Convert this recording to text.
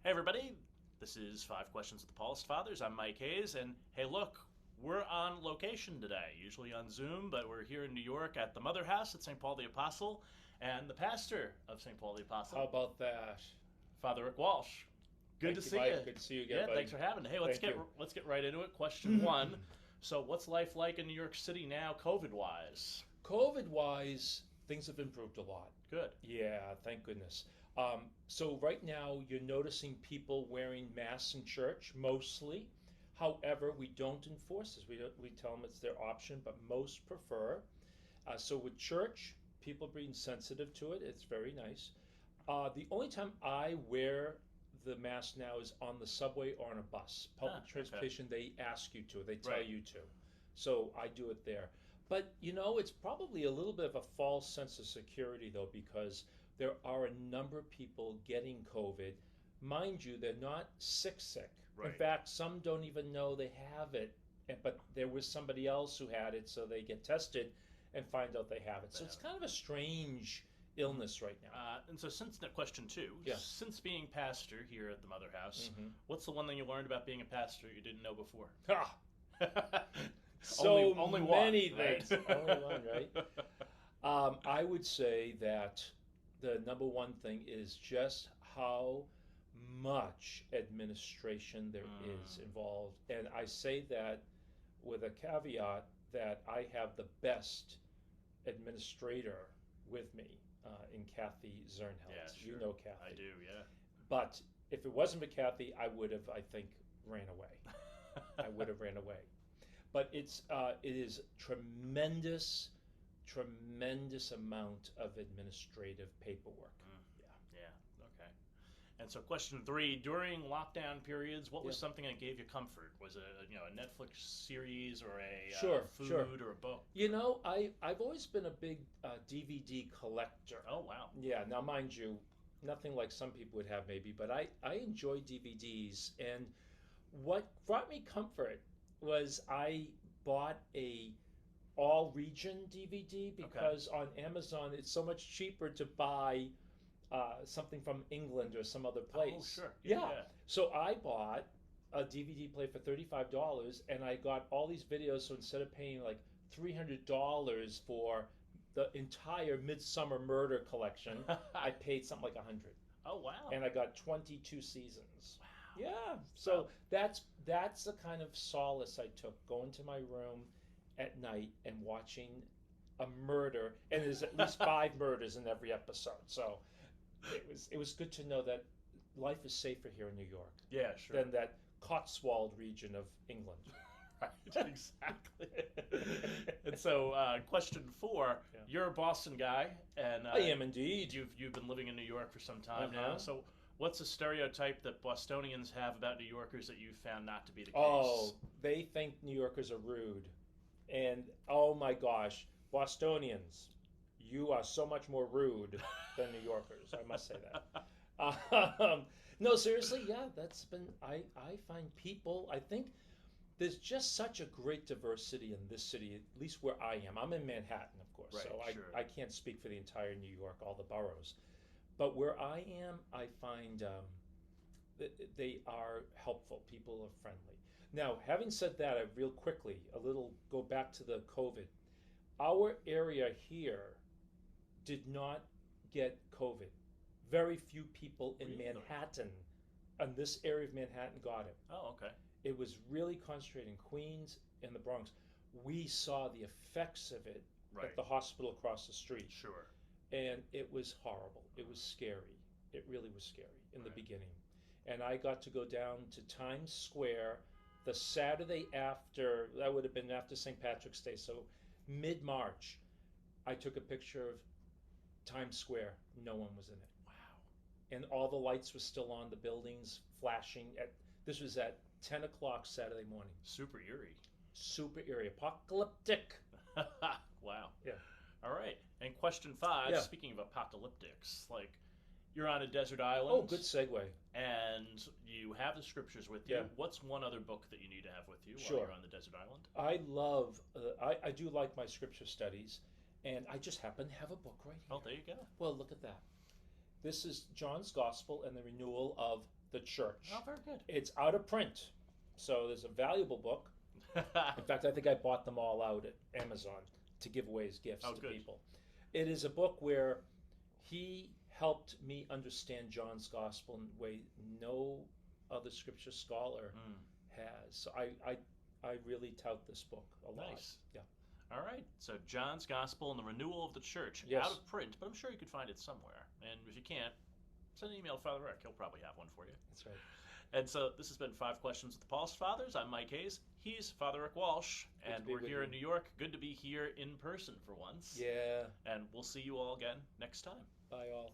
Hey everybody, this is 5 Questions with the Paulist Fathers. I'm Mike Hayes, and hey look, we're on location today, usually on Zoom, but we're here in New York at the Mother House at St. Paul the Apostle, and the pastor of St. Paul the Apostle, How about that? Father Rick Walsh. Good Thank to you, see Mike. you. Good to see you again, Yeah, buddy. thanks for having me. Hey, let's Thank get you. let's get right into it. Question one. So, what's life like in New York City now, COVID-wise? COVID-wise, things have improved a lot. Good. Yeah, thank goodness. So right now, you're noticing people wearing masks in church, mostly. However, we don't enforce this. We tell them it's their option, but most prefer. So with church, people are being sensitive to it. It's very nice. The only time I wear the mask now is on the subway or on a bus. Public Okay. transportation, they ask you to, they tell Right. you to. So I do it there. But it's probably a little bit of a false sense of security though, because there are a number of people getting COVID. Mind you, they're not sick. Right. In fact, some don't even know they have it, but there was somebody else who had it, so they get tested and find out they have it. So it's kind of a strange illness right now. And so, since question two, Yeah. since being pastor here at the Mother House, what's the one thing you learned about being a pastor you didn't know before? Ha! So only many one, right? things. Only one, right? I would say that the number one thing is just how much administration there is involved. And I say that with a caveat that I have the best administrator with me in Kathy Zernheld. Yeah, sure. You know Kathy. I do, yeah. But if it wasn't for Kathy, I would have, I think, ran away. I would have ran away. But it is tremendous amount of administrative paperwork. Yeah, okay. And so, question three: during lockdown periods, what was something that gave you comfort? Was it a Netflix series or a food or a book? I've always been a big DVD collector. Oh wow. Yeah. Now, mind you, nothing like some people would have maybe, but I enjoy DVDs. And what brought me comfort was I bought a all region DVD because on Amazon it's so much cheaper to buy something from England or some other place. Oh, sure. Yeah. So I bought a DVD player for $35 and I got all these videos. So instead of paying like $300 for the entire Midsummer Murder collection, I paid something like $100. Oh wow. And I got 22 seasons. Wow. Yeah. So that's the kind of solace I took, going to my room at night and watching a murder, and there's at least 5 murders in every episode. So it was good to know that life is safer here in New York. Yeah, sure. Than that Cotswold region of England. Right, exactly. And so, question four: you're a Boston guy, and I am indeed. You've been living in New York for some time now. So, what's a stereotype that Bostonians have about New Yorkers that you've found not to be the case? Oh, they think New Yorkers are rude, and oh my gosh, Bostonians, you are so much more rude than New Yorkers. I must say that. No, seriously, yeah, that's been. I find people. I think there's just such a great diversity in this city, at least where I am. I'm in Manhattan, of course, so I can't speak for the entire New York, all the boroughs. But where I am, I find that they are helpful. People are friendly. Now, having said that, real quickly, go back to the COVID. Our area here did not get COVID. Very few people in Manhattan, in this area of Manhattan, got it. Oh, okay. It was really concentrated in Queens and the Bronx. We saw the effects of it at the hospital across the street. Sure. And it was horrible. It was scary. It really was scary in the beginning. And I got to go down to Times Square the Saturday after, that would have been after St. Patrick's Day, so mid-March. I took a picture of Times Square. No one was in it. Wow. And all the lights were still on, the buildings flashing. This was at 10 o'clock Saturday morning. Super eerie. Super eerie. Apocalyptic. Wow. Yeah. All right. And question five, speaking of apocalyptics, like you're on a desert island. Oh, good segue. And you have the scriptures with you. Yeah. What's one other book that you need to have with you while you're on the desert island? I love, I do like my scripture studies, and I just happen to have a book right here. Oh, there you go. Well, look at that. This is John's Gospel and the Renewal of the Church. Oh, very good. It's out of print, so there's a valuable book. In fact, I think I bought them all out at Amazon to give away as gifts to good. people. It is a book where he helped me understand John's Gospel in a way no other scripture scholar has. So I really tout this book a lot. Nice. Yeah. All right. So John's Gospel and the Renewal of the Church, Yes. out of print, but I'm sure you could find it somewhere. And if you can't, send an email to Father Rick. He'll probably have one for you. That's right. And so this has been 5 Questions with the Paulist Fathers. I'm Mike Hayes. He's Father Rick Walsh. Good to And be we're with here you. in New York. Good to be here in person for once. Yeah. And we'll see you all again next time. Bye all.